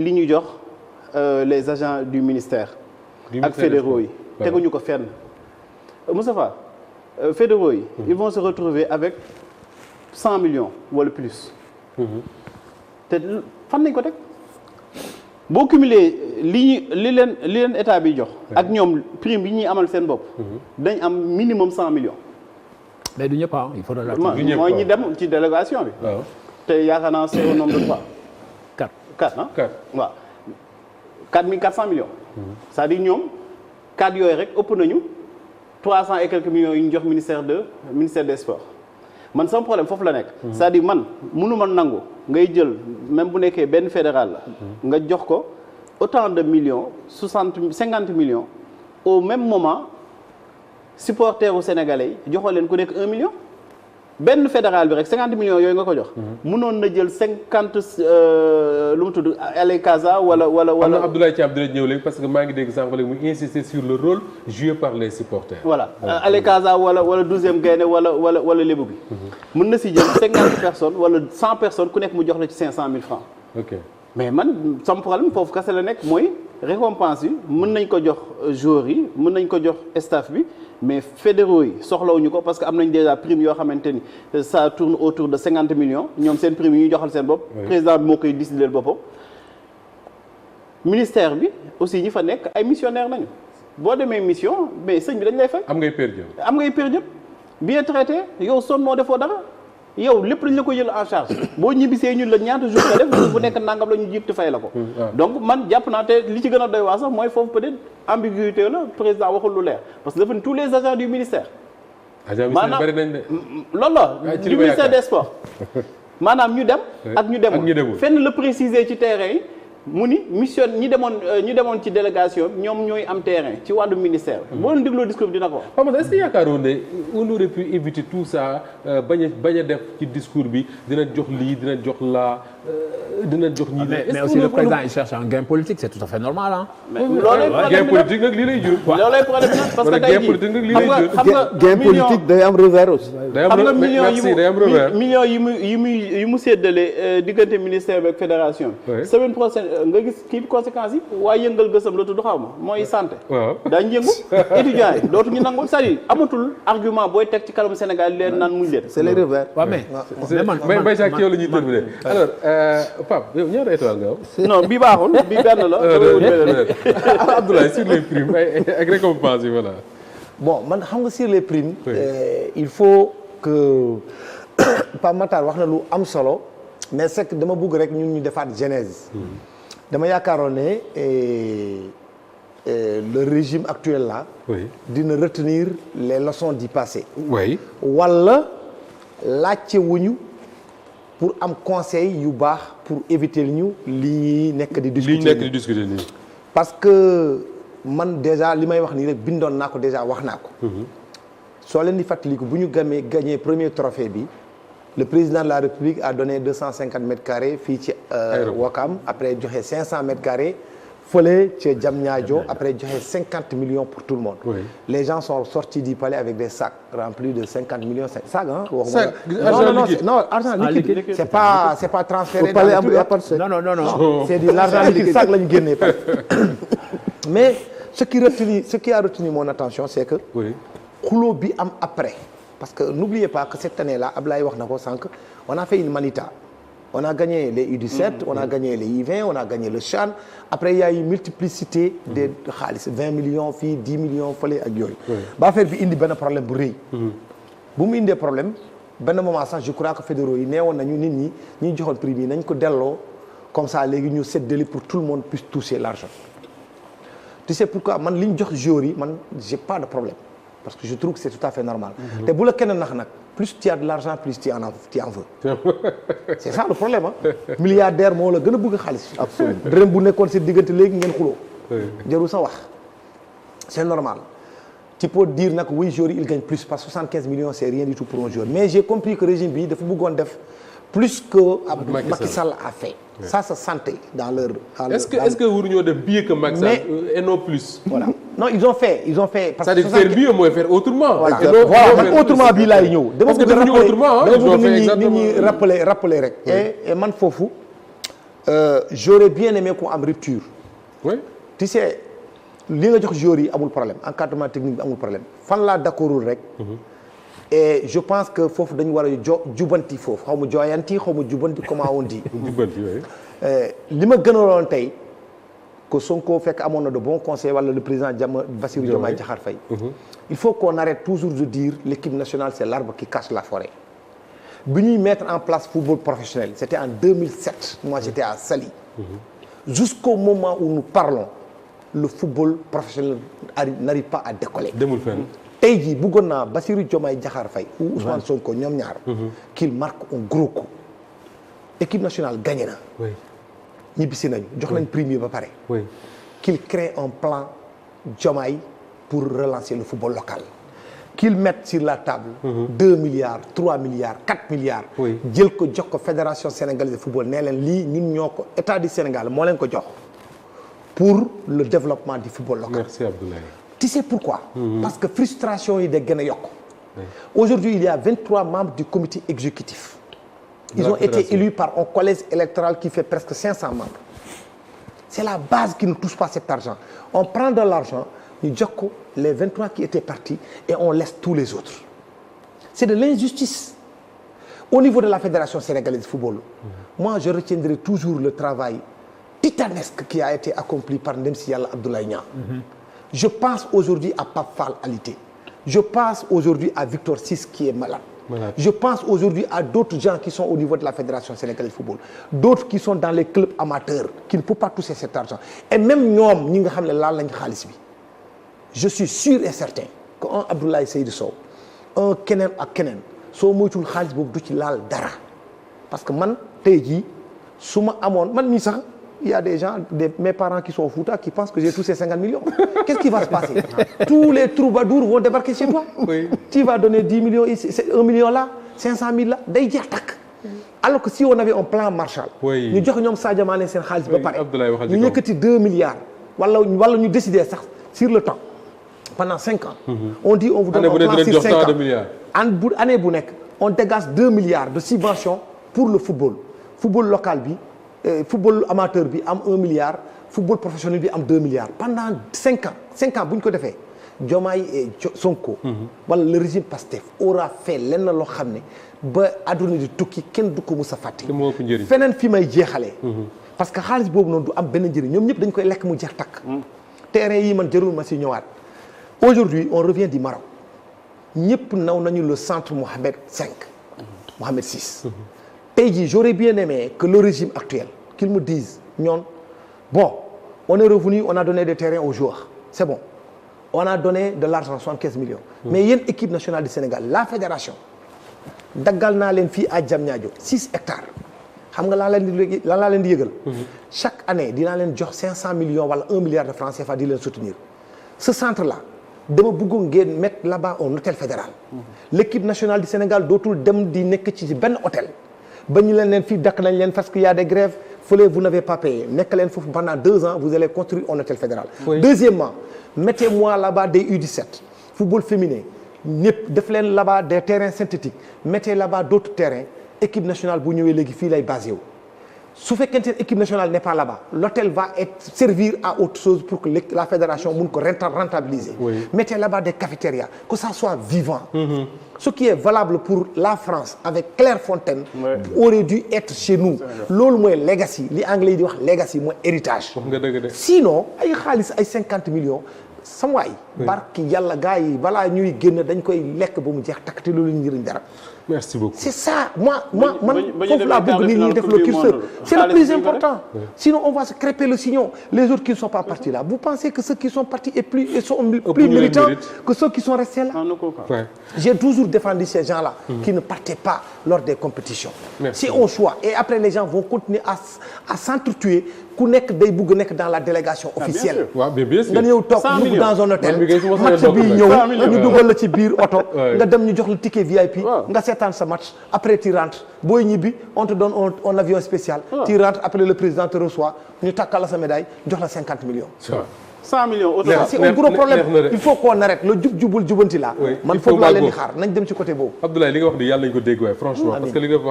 li ñu jox les agents du ministère ak fédéraux yi teguñu ko fenn Moustapha fédéraux yi ils vont se retrouver avec 100 millions wala plus te fan nañ ko teg boo cumuler li leen état bi jox ak ñoom prime yi ñuy amal seen bopp dañ am minimum 100 millions mais du ñëpp il faut mooy ñi dem ci délégation bi te yaakaar naa c'est au nombre de 3 4 ah 4 waaw 4400 millions c'est-à-dire ñoom 4 yooyu rek ëpp nañu 300 et quelques millions yu ñu jox ministère des sports man sama problème foofu la nekk c'est-à-dire man mënuma nangu ngay jël même bu nekkee benn fédéral la nga jox ko autant de millions 50 millions au même moment supporters u sénégalais yi joxoo leen ku nekk 1 million benn fédéral bi rek 50 millions yooyu nga ko jox mënoon na jël 50 lu mu tudd Allez Casa wala am na Abdoulaye Thiam dina ñëw léegi parce que maa ngi dégg sànq léegi mu insister sur le rôle joué par les supporters. voilà Allez Casa wala 12e Gaïndé wala Lébu bi mën na si jël 50 personnes wala 100 personnes ku nekk mu jox la ci 500 000 francs. ok mais man sama problème foofu kese la nekk mooy récompense yi mën nañ ko jox joueurs yi mën nañ ko jox staff bi mais fédéraux yi soxlawuñu ko parce que am nañ déjà prime yoo xamante ni ça tourne autour de 50 millions ñoom seen prime yi ñuy joxal seen bopp. président bi moo koy décider boppam. ministère bi aussi ñi fa nekk ay missionnaires nañu boo demee mission mais sëñ bi dañ lay fay. am ngay per diem. bien traité yow sonn moo defoo dara. yow lépp dañ la ko jël en charge boo ñibbisee ñun la ñaata jour nga def bu nekk nangam la ñu jiitu fay la ko donc man jàpp naa te li ci gën a doy waa sax mooy foofu peut-être ambiguïté la président waxul lu leer parce que dafa ne tous les agents du ministère maanaam bari nañ de loolu la du ministère des sports maanaam ñu dem ak ñu demul fenn la préciser ci terrain yi mu ni mission ñi demoon ci délégation ñoom ñooy am terrain ci wàllu ministère boo leen dégloo discours bi dina ko wax. est-ce que yaakaaroon ne on aurait pu éviter tout ça bañ a def ci discours bi dina jox lii dina jox laa dina jox ñii. mais aussi le président il cherche un gain politique c'est tout à fait normal ah. mais loolay gain politique nag lii lay jur. loolay problème nag parce que tey jii gain politique nag lii lay jur. xam nga gain politique day am revers aussi. day am millions yi mu séddale diggante ministère bi ak fédération bi. semaine prochaine nga gis kii conséquences yi waaye yëngal gësam la tudd xaw ma mooy santé. waaw daañu yëngu étudiants yi dootuñu nangu c'est-à-dire amatul argument booy teg ci kanamu Sénégal leen naan muñ leen. c'est les revers. waaw mais man Mbaye Jacques yow la ñuy terminer alors Pape yow ñaata étoile nga am. non bi baaxul bi benn la. Abdoulaye sur les primes ak récompense yi voilà. bon man xam nga sur les primes. il faut que Pape Matar wax na lu am solo mais c'est que dama bëgg rek ñun ñu defaat genèse. dama yaakaaroon ne le régime actuel là. dina retenir les leçons du passé. wala laajte wuñu pour am conseil yu baax pour éviter ñu lii nekk di discuter nii parce que man déjà li may wax nii rek bindoon naa ko déjà wax naa ko soo leen di fàttaliku bu ñu gagné premier trophée bi le président de la République a donné 250 mètres carrés fii ci Ouakam après joxe 500 mètres carrés fële ca Diamniadio après joxe 50 millions pour tout le monde. Les gens sont sortis du palais avec des sacs remplis de 50 millions sacs hein. Non, argent liquide. C'est pas transféré dans le non. C'est de l'argent liquide sac lañu génnee pare. Mais ce qui a retenu mon attention c'est que xuloo bi am après parce que n'oubliez pas que cette année-là Ablaye wax na ko sànq on a fait une manita. On a gagné les U17, on a gagné les U20, on a gagné le CHAN. Après, il y a une multiplicité de xaalis 20 millions fii 10 millions fële ak yooyu. ba affaire bi indi benn problème bu rëy. bu mu indee problème benn moment sax je crois que fédéraux yi neewoon nañu nit ñi ñuy joxoon prix bi nañ ko delloo comme ça léegi ñu séddale pour tout le monde puisse toucher l'argent. Tu sais pourquoi man li ñu jox joueurs yi man j'ai pas de problème parce que je trouve que c'est tout à fait normal. te bu la kenn nax nag. plus tu as de l'argent plus tu en veux. C'est ça le problème milliardaire moo la gën a bëgg xaalis. absolument dërëm bu nekkoon si diggante léegi ngeen xuloo. jarul sa wax. c'est normal. tu peux dire nag oui joueur il gagne plus parce que 75 millions c'est rien du tout pour un joueur mais j'ai compris que régime bi dafa bëggoon def plus que Macky Sall a fait. ça se sentait dans leur. est-ce que waruñoo def mieux que Macky Sall et non plus. voilà non ils ont fait. parce que c'est-à-dire faire mieux mooy faire autrement. voilà man autrement bii laay ñëw. parce que defuñu autrement dama bëgg nit ñi rappeler rek. et man foofu j'aurais bien aimé qu'on am rupture. oui. tu sais li nga jox joueurs yi amul problème encadrement technique bi amul problème fan laa d'accordul rek. et je pense que foofu dañu war a jubanti foofu xaw ma jooyanti xaw ma jubanti comment on dit. jubanti oui. li ma gënaloon tey que Sonko fekk amoon na de bons conseils wala le président Bassirou Diomaye Diakhar Faye. il faut qu'on arrête toujours de dire l'équipe nationale c'est l'arbre qui cache la forêt. bi ñuy mettre en place football professionnel c'était en 2007 moi j'étais à Saly. jusqu'au moment où nous parlons le football professionnel n'arrive pas à décoller. demul fenn. tey jii bëggoon naa Bassirou Diomaye Diakhar Faye ou Ousmane Sonko ñoom ñaar. qu'il marque un gros coup. équipe nationale gagné na. oui. ñibbisi nañu jox nañ premier ba pare. oui. qu'il crée un plan Diomaye pour relancer le football local. qu'il mette sur la table. 2 milliards 3 milliards 4 milliards. oui. jël ko jox ko fédération sénégalaise de football nee leen lii ñun ñoo ko état du Sénégal moo leen ko jox pour le développement du football local. merci Abdoulaye. tu sais pourquoi. parce que frustration yi day gën a yokk. aujourd'hui il y a 23 membres du comité exécutif. ils ont été élus par un collège électoral qui fait presque 500 membres. c'est la base qui ne touche pas cet argent. on prend de l'argent ñu jox ko les 23 qui étaient partis et on laisse tous les autres. c'est de l'injustice. au niveau de la fédération sénégalaise de football. moi je retiendrai toujours le travail titanesque qui a été accompli par ndem si yàlla Abdoulaye Niang. je pense aujourd'hui à Pape Fall Alité. je pense aujourd'hui à Victor Ciss qui est malade. Je pense aujourd'hui à d'autres gens qui sont au niveau de la fédération sénégalaise de football, d'autres qui sont dans les clubs amateurs qui ne peuvent pas toucher cet argent et même ñoom ñi nga xam ne laal lañ xaalis bi. je suis sûr et certain que un Abdoulaye Seydou Sow un keneen ak keneen soo moytul xaalis boobu du ci laal dara parce que man tey jii su ma amoon man mii sax il y a des gens mes parents qui sont au Fouta qui pensent que j'ai touché 50 millions. Qu'est-ce qui va se passer? Tous les troubadours vont débarquer chez toi. Oui. Tu vas donner 10 millions ici, 1 million là, 500 000 là, day jeex takk. Alors que si on avait un plan Marshall. oui ñu jox ñoom Sadio Mané seen xaalis ba pare. ñu yëkkati 2 milliards. wala ñu décider sax sur le temps. pendant 5 ans. on dit on vous donne un plan sur 5 ans. année bu nekk on dégage 2 milliards de subventions pour le football. football local bi. football amateur bi am 1 milliard football professionnel bi am 2 milliards pendant 5 ans bu ñu ko defee Diomaye et Sonko. wala le régime Pastef aura fait lenn loo xam ne ba àdduna di tukki kenn du ko mus a fàtte. feneen fi may jeexalee. parce que xaalis boobu noonu du am benn njëriñ ñoom ñëpp dañ koy lekk mu jeex takk. terrain yi man jarul ma si ñëwaat. aujourd'hui on revient du Maroc ñëpp naw nañu le centre Mohamed VI. tey jii j'aurais bien aimé que le régime actuel qu'ils me disent ñoon bon on est revenu on a donné des terrains aux joueurs c'est bon on a donné de l'argent 75 millions mais yéen équipe nationale du Sénégal la fédération daggal naa leen fii à Diamniadio 6 hectares xam nga laa leen di yëgal chaque année dinaa leen jox 500 millions wala 1 milliard de francs CFA di leen soutenir ce centre là dama bëggoon ngeen mettre là-bas un hôtel fédéral l'équipe nationale du Sénégal dootul dem di nekk ci benn hôtel ba ñu leen fii dakk nañ leen parce qu'il y a des grèves fële vous n'avez pas payé nekk leen foofu pendant 2 ans vous allez construire un hôtel fédéral. Oui. Deuxièmement mettez-moi là-bas des U17 football féminin ñëpp def leen là-bas des terrains synthétiques mettez là-bas d'autres terrains équipe nationale bu ñëwee léegi fii lay basé wu. su fekkente ne équipe nationale n'est pas là-bas l'hôtel va être servir à autre chose pour que la fédération mun ko rentabiliser. Oui. Mettez là-bas des cafétérias que ça soit vivant. Ce qui est valable pour la France avec Clairefontaine aurait dû être chez nous. loolu mooy legacy li anglais yi di wax legacy mooy héritage. Sinon ay xaalis ay 50 millions sama waay. barki yàlla gars yi balaa ñuy génn dañ koy lekk ba mu jeex takk te loolu njëriñ dara. Merci beaucoup. C'est ça man foofu laa bëgg nit ñi def le curseur c'est le plus important. Sinon on va se crêper le sillon les autres qui ne sont pas partis là vous pensez que ceux qui sont partis sont plus méritants que ceux qui sont restés là. J'ai toujours défendu ces gens-là qui ne partaient pas lors des compétitions. C'est un choix et après les gens vont continuer à s'entretuer ku nekk day bëgg nekk dans la délégation officielle. nga ñëw toog ñu dans un hôtel match bi ñëw ñu dugal la ci biir oto nga dem ñu jox la ticket VIP nga seetaan sa match après tu rentres booy ñibbi on te donne un avion spécial tu rentres après le président te reçoit ñu takkal la sa médaille jox la 50 millions. 100 millions au c'est un gros problème il faut qu'on arrête le jubul jubanti là man foofu laa leen di xaar nañ dem ci côté boobu. Abdoulaye li nga wax ni yàlla nañu ko dégg waaye franchement parce que li nga wax